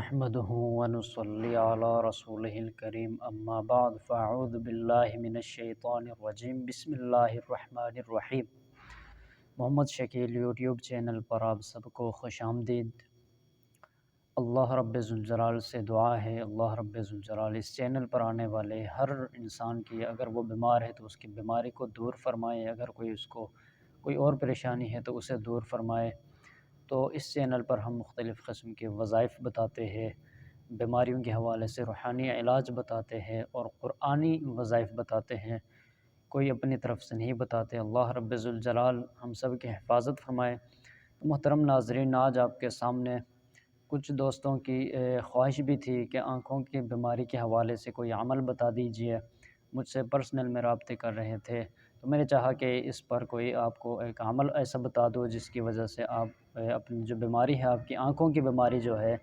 نحمده ونصلي على رسوله الكريم اما بعد فاعوذ باللہ من الشیطان الرجیم بسم اللہ الرحمن الرحیم۔ محمد شکیل یوٹیوب چینل پر آپ سب کو خوش آمدید۔ اللہ رب ذوالجلال سے دعا ہے، اللہ رب ذوالجلال اس چینل پر آنے والے ہر انسان کی اگر وہ بیمار ہے تو اس کی بیماری کو دور فرمائے، اگر اس کو کوئی اور پریشانی ہے تو اسے دور فرمائے۔ تو اس چینل پر ہم مختلف قسم کے وظائف بتاتے ہیں، بیماریوں کے حوالے سے روحانی علاج بتاتے ہیں اور قرآنی وظائف بتاتے ہیں، کوئی اپنی طرف سے نہیں بتاتے۔ اللہ رب ذوالجلال ہم سب کی حفاظت فرمائے۔ محترم ناظرین، آج آپ کے سامنے کچھ دوستوں کی خواہش بھی تھی کہ آنکھوں کی بیماری کے حوالے سے کوئی عمل بتا دیجئے، مجھ سے پرسنل میں رابطے کر رہے تھے، تو میں نے چاہا کہ اس پر کوئی آپ کو ایک عمل ایسا بتا دو جس کی وجہ سے آپ اپنی جو بیماری ہے، آپ کی آنکھوں کی بیماری جو ہے،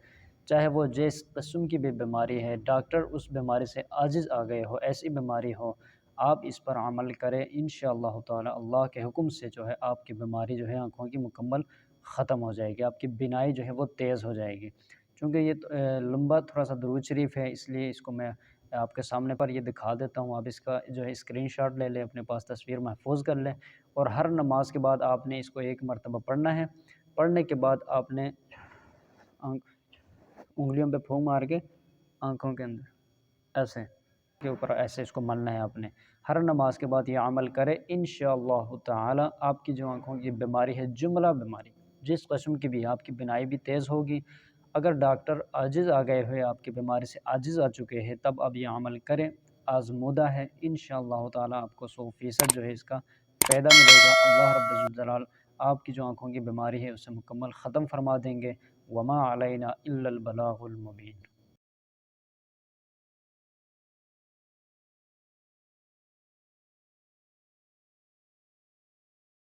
چاہے وہ جس قسم کی بھی بیماری ہے، ڈاکٹر اس بیماری سے عاجز آ گئے ہو، ایسی بیماری ہو، آپ اس پر عمل کریں، انشاءاللہ تعالی اللہ کے حکم سے جو ہے آپ کی بیماری جو ہے آنکھوں کی مکمل ختم ہو جائے گی، آپ کی بینائی جو ہے وہ تیز ہو جائے گی۔ چونکہ یہ لمبا تھوڑا سا درود شریف ہے، اس لیے اس کو میں آپ کے سامنے پر یہ دکھا دیتا ہوں، آپ اس کا جو ہے اسکرین شاٹ لے لیں، اپنے پاس تصویر محفوظ کر لیں، اور ہر نماز کے بعد آپ نے اس کو ایک مرتبہ پڑھنا ہے۔ پڑھنے کے بعد آپ نے انگلیوں پہ پھونک مار کے آنکھوں کے اندر ایسے کے اوپر ایسے اس کو ملنا ہے۔ آپ نے ہر نماز کے بعد یہ عمل کرے، انشاءاللہ تعالی آپ کی جو آنکھوں کی بیماری ہے، جملہ بیماری جس قسم کی بھی، آپ کی بینائی بھی تیز ہوگی۔ اگر ڈاکٹر عاجز آ گئے ہوئے، آپ کی بیماری سے عاجز آ چکے ہیں، تب اب یہ عمل کریں، آزمودہ ہے، انشاءاللہ تعالی آپ کو 100% جو ہے اس کا فائدہ ملے گا۔ اللہ رب الجلال آپ کی جو آنکھوں کی بیماری ہے اسے مکمل ختم فرما دیں گے۔ وما علینا الا البلاغ المبین۔